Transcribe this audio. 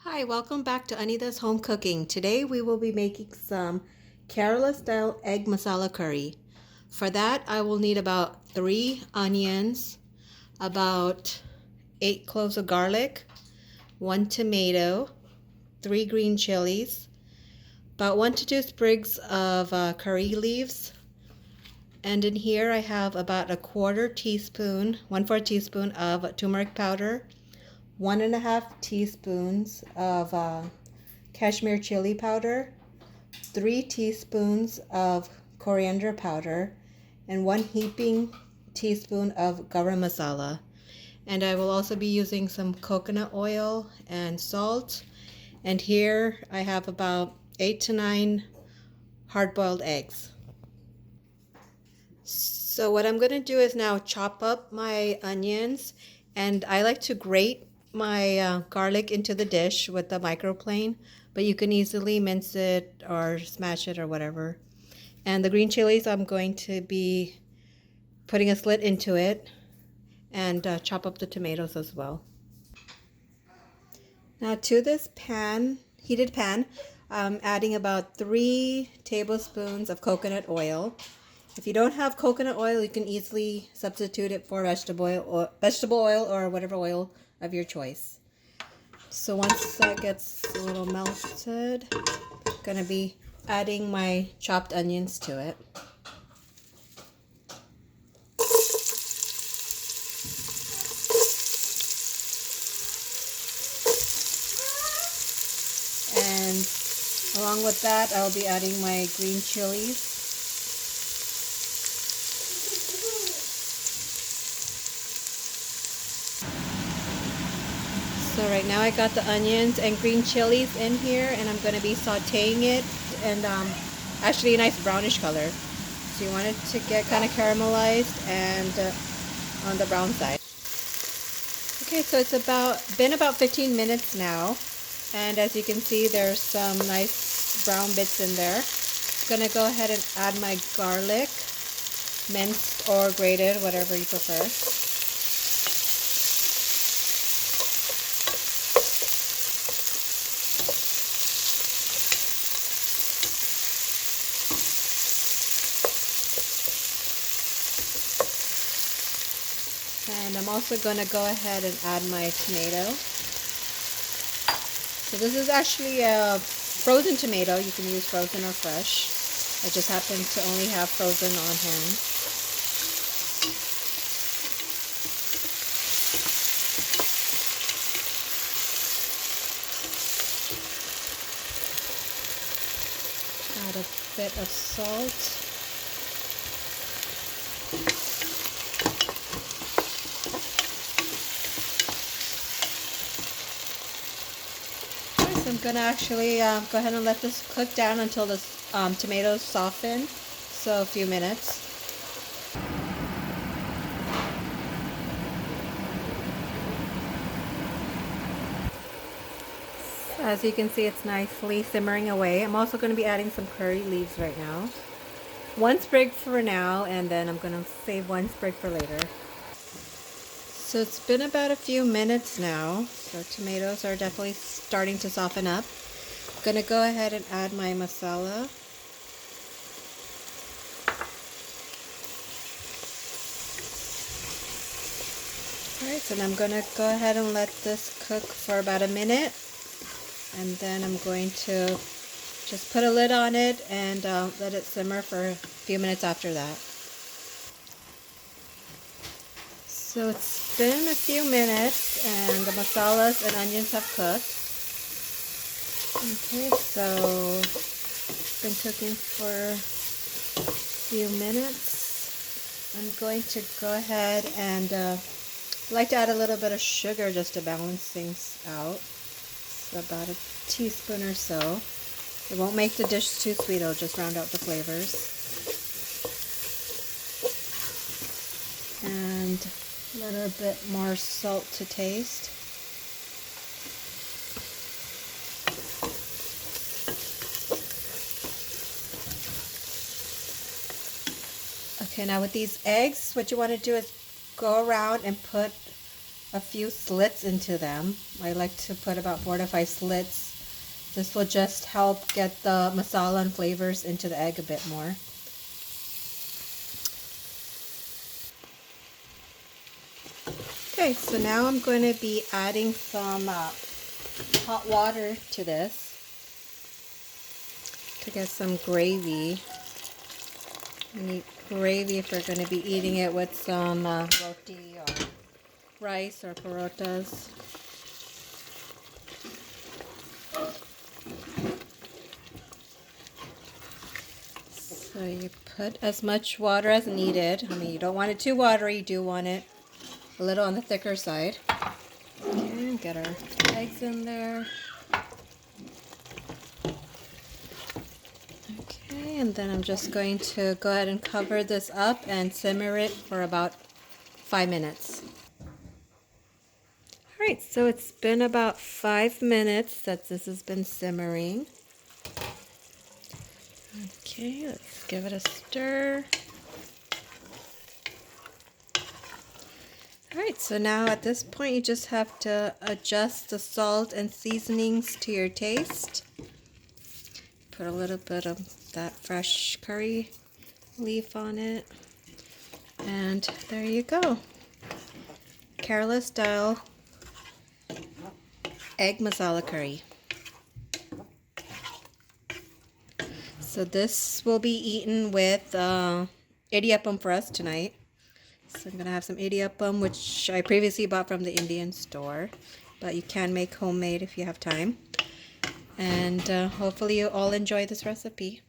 Hi, welcome back to Anita's Home Cooking. Today we will be making some Kerala style egg masala curry. For that I will need about 3 onions, about 8 cloves of garlic, 1 tomato, 3 green chilies, about 1 to 2 sprigs of curry leaves, and in here I have about 1/4 teaspoon, 1/4 teaspoon of turmeric powder, 1.5 teaspoons of cashmere chili powder, 3 teaspoons of coriander powder, and 1 heaping teaspoon of garam masala. And I will also be using some coconut oil and salt. And here I have about 8 to 9 hard-boiled eggs. So what I'm going to do is now chop up my onions, and I like to grate my garlic into the dish with the microplane, but you can easily mince it or smash it or whatever. And the green chilies, I'm going to be putting a slit into it and chop up the tomatoes as well. Now to this heated pan, I'm adding about 3 tablespoons of coconut oil. If you don't have coconut oil, you can easily substitute it for vegetable oil or whatever oil of your choice. So once that gets a little melted, I'm going to be adding my chopped onions to it. And along with that, I'll be adding my green chilies. So right now I got the onions and green chilies in here, and I'm going to be sauteing it, and actually a nice brownish color. So you want it to get kind of caramelized and on the brown side. Okay, so it's been about 15 minutes now, and as you can see there's some nice brown bits in there. I'm going to go ahead and add my garlic, minced or grated, whatever you prefer. And I'm also going to go ahead and add my tomato. So this is actually a frozen tomato. You can use frozen or fresh. I just happen to only have frozen on hand. Add a bit of salt. I'm going to actually go ahead and let this cook down until the tomatoes soften, so a few minutes. As you can see, it's nicely simmering away. I'm also going to be adding some curry leaves right now. 1 sprig for now, and then I'm going to save 1 sprig for later. So it's been about a few minutes now, so tomatoes are definitely starting to soften up. I'm going to go ahead and add my masala. Alright, so I'm going to go ahead and let this cook for about a minute, and then I'm going to just put a lid on it and let it simmer for a few minutes after that. So it's been a few minutes and the masalas and onions have cooked. Okay, so it's been cooking for a few minutes. I'm going to go ahead and like to add a little bit of sugar just to balance things out. So about a teaspoon or so. It won't make the dish too sweet, it'll just round out the flavors. And a little bit more salt to taste. Okay, now with these eggs, what you want to do is go around and put a few slits into them. I like to put about 4 to 5 slits. This will just help get the masala and flavors into the egg a bit more. Okay, so now I'm going to be adding some hot water to this to get some gravy. We need gravy if we're going to be eating it with some roti or rice or parotas. So you put as much water as needed. I mean, you don't want it too watery, you do want it a little on the thicker side. And get our eggs in there. Okay, and then I'm just going to go ahead and cover this up and simmer it for about 5 minutes. Alright, so it's been about 5 minutes that this has been simmering. Okay, let's give it a stir. Alright, so now at this point you just have to adjust the salt and seasonings to your taste. Put a little bit of that fresh curry leaf on it. And there you go. Kerala style egg masala curry. So this will be eaten with idiyappam for us tonight. So I'm going to have some idiyappam, which I previously bought from the Indian store. But you can make homemade if you have time. And hopefully you all enjoy this recipe.